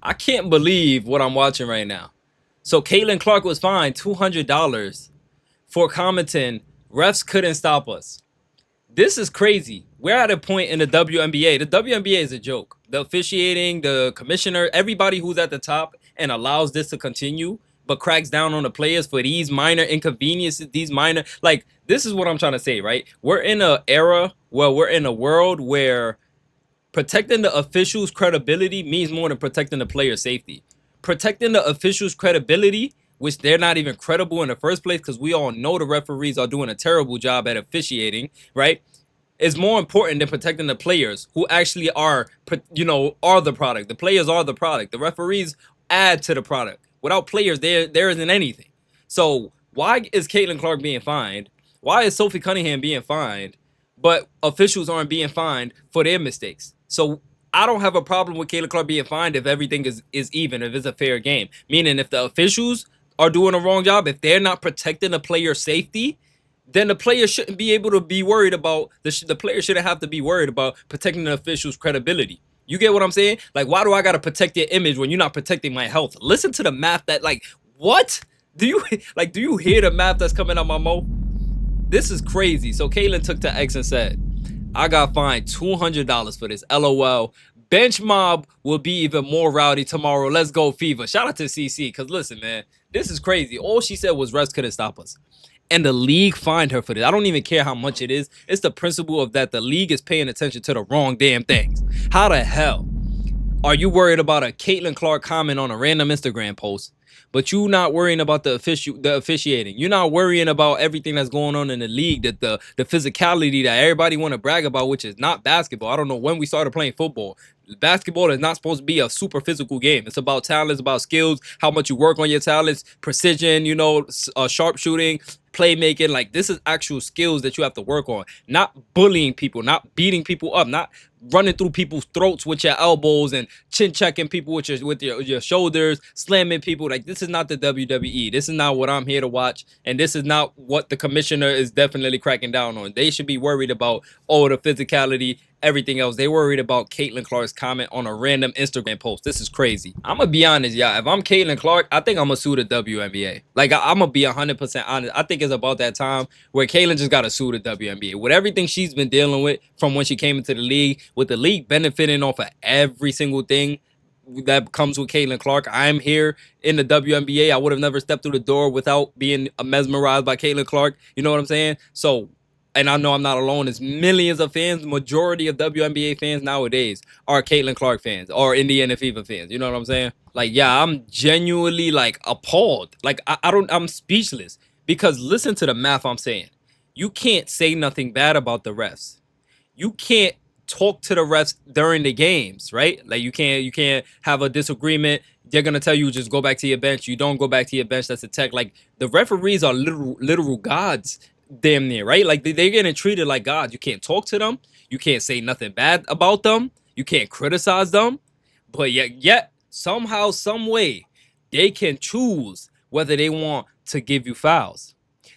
I can't believe what I'm watching right now. So Caitlin Clark was fined $200 for commenting, refs couldn't stop us. This is crazy. We're at a point in the WNBA. The WNBA is a joke. The officiating, the commissioner, everybody who's at the top and allows this to continue, but cracks down on the players for these minor inconveniences, these minor, like, this is what I'm trying to say, right? We're in an era where we're in a world where protecting the officials' credibility means more than protecting the player's safety. Protecting the officials' credibility, which they're not even credible in the first place, because we all know the referees are doing a terrible job at officiating, right? Is more important than protecting the players who actually are, are the product. The players are the product. The referees add to the product. Without players, there isn't anything. So why is Caitlin Clark being fined? Why is Sophie Cunningham being fined? But officials aren't being fined for their mistakes. So I don't have a problem with Caitlin Clark being fined if everything is even, if it's a fair game. Meaning if the officials are doing a wrong job, if they're not protecting the player's safety, then the player shouldn't be able to be worried about the player shouldn't have to be worried about protecting the official's credibility. You get what I'm saying? Like, why do I gotta protect your image when you're not protecting my health? Listen to the math that, like, what? Do you hear the math that's coming out my mouth? This is crazy. So Caitlin took to X and said, I got fined $200 for this. LOL. Bench mob will be even more rowdy tomorrow. Let's go, Fever. Shout out to CC. Because listen, man, this is crazy. All she said was refs couldn't stop us. And the league fined her for this. I don't even care how much it is. It's the principle of that the league is paying attention to the wrong damn things. How the hell are you worried about a Caitlin Clark comment on a random Instagram post, but you not worrying about the officiating? You're not worrying about everything that's going on in the league, that the physicality that everybody want to brag about, which is not basketball. I don't know when we started playing football. Basketball is not supposed to be a super physical game. It's about talent, it's about skills, how much you work on your talents, precision, sharpshooting, playmaking. Like, this is actual skills that you have to work on, not bullying people, not beating people up, not running through people's throats with your elbows and chin checking people with your shoulders, slamming people. Like, this is not the WWE. This is not what I'm here to watch, and this is not what the commissioner is definitely cracking down on. They should be worried about the physicality, everything else. They worried about Caitlin Clark's comment on a random Instagram post. This is crazy. I'm gonna be honest, y'all. If I'm Caitlin Clark, I think I'm gonna sue the WNBA. Like, I'm gonna be 100% honest. I think it's about that time where Caitlin just gotta sue the WNBA with everything she's been dealing with from when she came into the league, with the league benefiting off of every single thing that comes with Caitlin Clark. I'm here in the WNBA. I would have never stepped through the door without being mesmerized by Caitlin Clark. You know what I'm saying? So, and I know I'm not alone. There's millions of fans. The majority of WNBA fans nowadays are Caitlin Clark fans or Indiana Fever fans. You know what I'm saying? Like, yeah, I'm genuinely, like, appalled. Like, I'm speechless, because listen to the math I'm saying. You can't say nothing bad about the refs. You can't talk to the refs during the games, right? Like, you can't have a disagreement. They're gonna tell you just go back to your bench. You don't go back to your bench. That's a tech. Like, the referees are literal gods, damn near, right? Like, they're getting treated like gods. You can't talk to them. You can't say nothing bad about them. You can't criticize them. But yet somehow, some way, they can choose whether they want to give you fouls.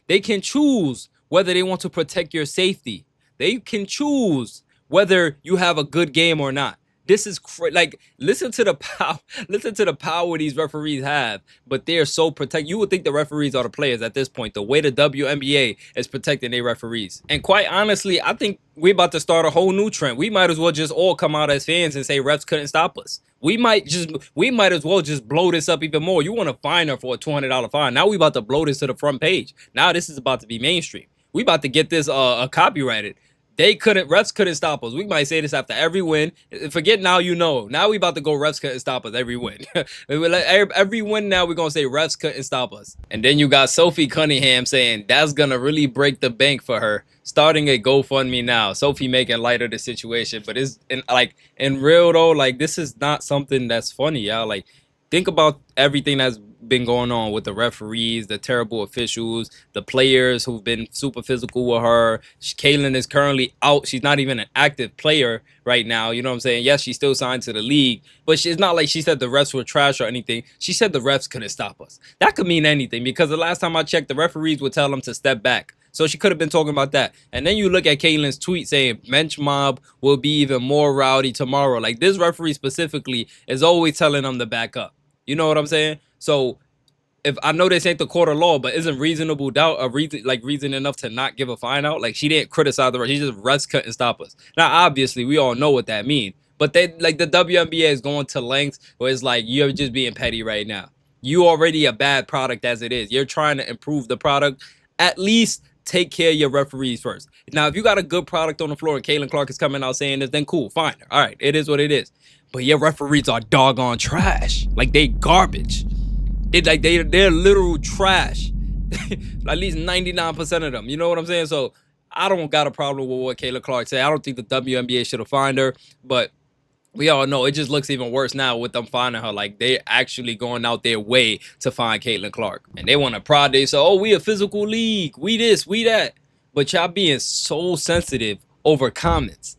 They can choose whether they want to protect your safety. They can choose whether you have a good game or not. This is like, listen to the power. Listen to the power these referees have, but they are so protected. You would think the referees are the players at this point. The way the WNBA is protecting their referees, and quite honestly, I think we're about to start a whole new trend. We might as well just all come out as fans and say refs couldn't stop us. We might as well just blow this up even more. You want to fine her for a $200 fine? Now we about to blow this to the front page. Now this is about to be mainstream. We about to get this copyrighted. Refs couldn't stop us. We might say this after every win. Forget now, Now we about to go, refs couldn't stop us every win. Every win now we're going to say refs couldn't stop us. And then you got Sophie Cunningham saying that's going to really break the bank for her, starting a GoFundMe now. Sophie making light of the situation. But it's in real though, like, this is not something that's funny, y'all. Like, think about everything that's been going on with the referees, the terrible officials, the players who've been super physical with her. Caitlin is currently out. She's not even an active player right now. You know what I'm saying? Yes, she's still signed to the league, but it's not like she said the refs were trash or anything. She said the refs couldn't stop us. That could mean anything, because the last time I checked, the referees would tell them to step back. So she could have been talking about that. And then you look at Caitlin's tweet saying bench mob will be even more rowdy tomorrow. Like, this referee specifically is always telling them to back up. You know what I'm saying? So if I know this ain't the court of law, but isn't reasonable doubt a reason enough to not give a fine out? Like, she didn't criticize the ref. She just refs couldn't stop us. Now, obviously, we all know what that means. But they, like, the WNBA is going to lengths where it's like, you're just being petty right now. You already a bad product as it is. You're trying to improve the product. At least take care of your referees first. Now, if you got a good product on the floor and Caitlin Clark is coming out saying this, then cool, fine. All right, it is what it is. But your referees are doggone trash. Like, they garbage. They're literal trash. At least 99% of them. You know what I'm saying? So I don't got a problem with what Caitlin Clark said. I don't think the WNBA should have fined her, but we all know it just looks even worse now with them finding her. Like, they're actually going out their way to find Caitlin Clark. And they want to prod. They say, oh, we a physical league. We this, we that. But y'all being so sensitive over comments.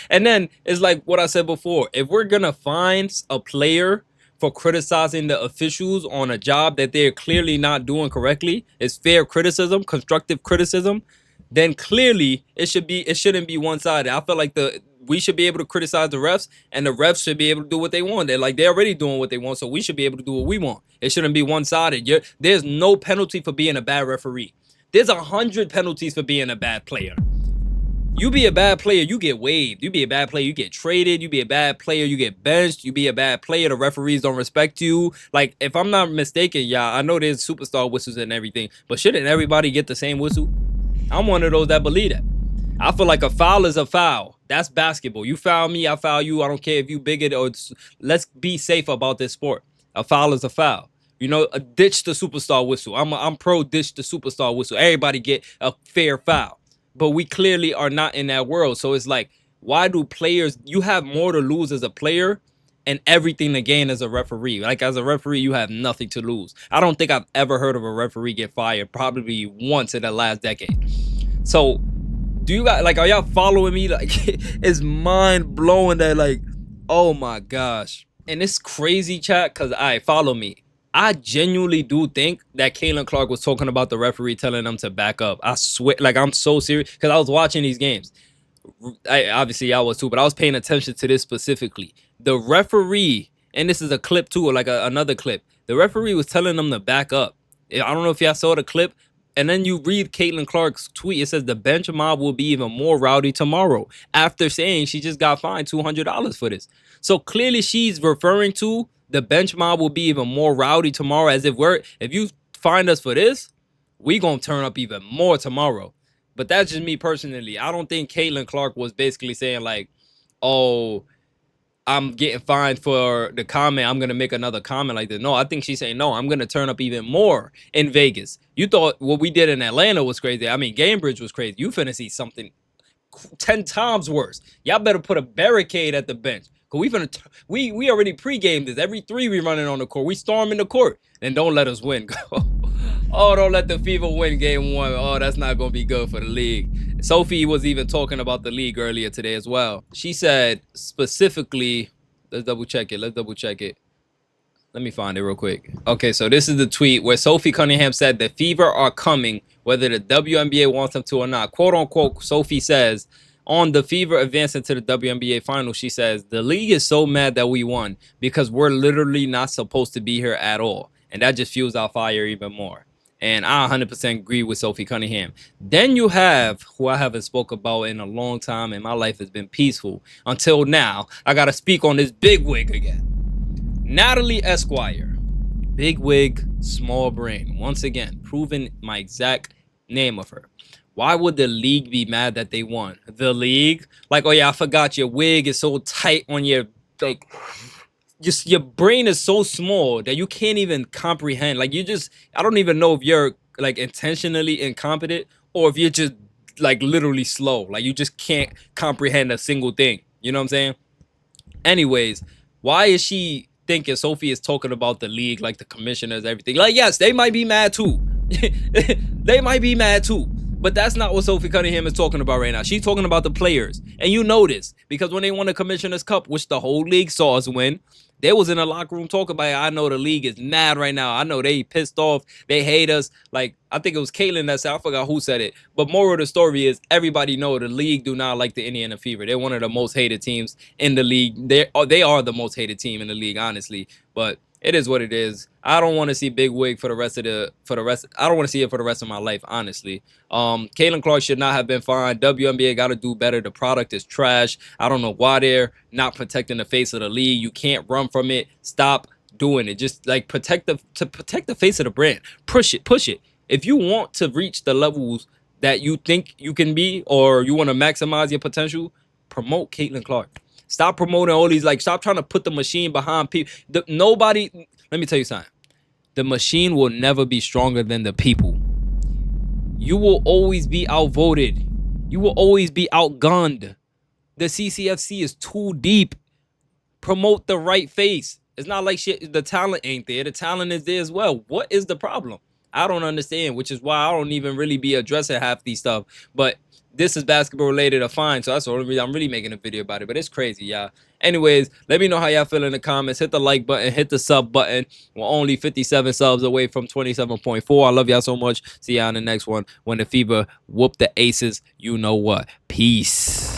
And then it's like what I said before. If we're going to find a player for criticizing the officials on a job that they're clearly not doing correctly, it's fair criticism, constructive criticism, then clearly it shouldn't be one-sided. I feel like we should be able to criticize the refs, and the refs should be able to do what they want. They're already doing what they want, so we should be able to do what we want. It shouldn't be one-sided. There's no penalty for being a bad referee. There's 100 penalties for being a bad player. You be a bad player, you get waived. You be a bad player, you get traded. You be a bad player, you get benched. You be a bad player, the referees don't respect you. Like, if I'm not mistaken, y'all, I know there's superstar whistles and everything, but shouldn't everybody get the same whistle? I'm one of those that believe that. I feel like a foul is a foul. That's basketball. You foul me, I foul you. I don't care if you bigot or let's be safe about this sport. A foul is a foul. You know, ditch the superstar whistle. I'm pro ditch the superstar whistle. Everybody get a fair foul. But we clearly are not in that world. So it's like, why do players, you have more to lose as a player and everything to gain as a referee. Like, as a referee, you have nothing to lose. I don't think I've ever heard of a referee get fired, probably once in the last decade. So do you guys, like, are y'all following me? Like, it's mind blowing that, like, oh my gosh. And it's crazy, chat, because follow me. I genuinely do think that Caitlin Clark was talking about the referee telling them to back up. I swear, like, I'm so serious because I was watching these games. Obviously, I was too, but I was paying attention to this specifically. The referee, and this is a clip too, or like another clip. The referee was telling them to back up. I don't know if y'all saw the clip. And then you read Caitlin Clark's tweet. It says the bench mob will be even more rowdy tomorrow, after saying she just got fined $200 for this. So clearly she's referring to the bench mob will be even more rowdy tomorrow, as if you find us for this, we gonna turn up even more tomorrow. But that's just me personally. I don't think Caitlin Clark was basically saying like, oh, I'm getting fined for the comment, I'm gonna make another comment like this. No, I think she's saying, no, I'm gonna turn up even more in Vegas. You thought what we did in Atlanta was crazy. I mean, Gamebridge was crazy. You finna see something 10 times worse. Y'all better put a barricade at the bench. Cause we already pre-gamed this. Every three we running on the court. We storming the court. And don't let us win. Oh, don't let the Fever win game one. Oh, that's not gonna be good for the league. Sophie was even talking about the league earlier today as well. She said specifically, let's double check it. Let me find it real quick. Okay, so this is the tweet where Sophie Cunningham said the Fever are coming whether the WNBA wants them to or not. Quote unquote, Sophie says, on the Fever advancing to the WNBA finals, she says, the league is so mad that we won because we're literally not supposed to be here at all. And that just fuels our fire even more. And I 100% agree with Sophie Cunningham. Then you have, who I haven't spoke about in a long time, and my life has been peaceful until now. I got to speak on this big wig again. Natalie Esquire. Big wig, small brain. Once again, proving my exact name of her. Why would the league be mad that they won? The league? Like, oh yeah, I forgot your wig is so tight on your, like, just your brain is so small that you can't even comprehend. Like, I don't even know if you're, like, intentionally incompetent or if you're just, like, literally slow. Like, you just can't comprehend a single thing. You know what I'm saying? Anyways, why is she thinking Sophie is talking about the league, like the commissioners, everything? Like, yes, they might be mad too. They might be mad too. But that's not what Sophie Cunningham is talking about right now. She's talking about the players. And you know this because when they won the Commissioner's Cup, which the whole league saw us win, They was in the locker room talking about it. I know the league is mad right now. I know they pissed off. They hate us. Like, I think it was Caitlin that said, I forgot who said it. But moral of the story is everybody know the league do not like the Indiana Fever. They're one of the most hated teams in the league. They are the most hated team in the league, honestly. But it is what it is. I don't want to see Big Wig for the rest. I don't want to see it for the rest of my life, honestly. Caitlin Clark should not have been fined. WNBA got to do better. The product is trash. I don't know why they're not protecting the face of the league. You can't run from it. Stop doing it. Just like protect the face of the brand. Push it. If you want to reach the levels that you think you can be, or you want to maximize your potential, promote Caitlin Clark. Stop promoting all these, like, stop trying to put the machine behind people. Nobody, let me tell you something. The machine will never be stronger than the people. You will always be outvoted. You will always be outgunned. The CCFC is too deep. Promote the right face. It's not like shit. The talent ain't there. The talent is there as well. What is the problem? I don't understand, which is why I don't even really be addressing half these stuff. But this is basketball related or fine, so that's the only reason I'm really making a video about it. But it's crazy, y'all. Anyways, let me know how y'all feel in the comments. Hit the like button, hit the sub button. We're only 57 subs away from 27.4. I love y'all so much. See y'all in the next one. When the Fever whoop the Aces, you know what. Peace.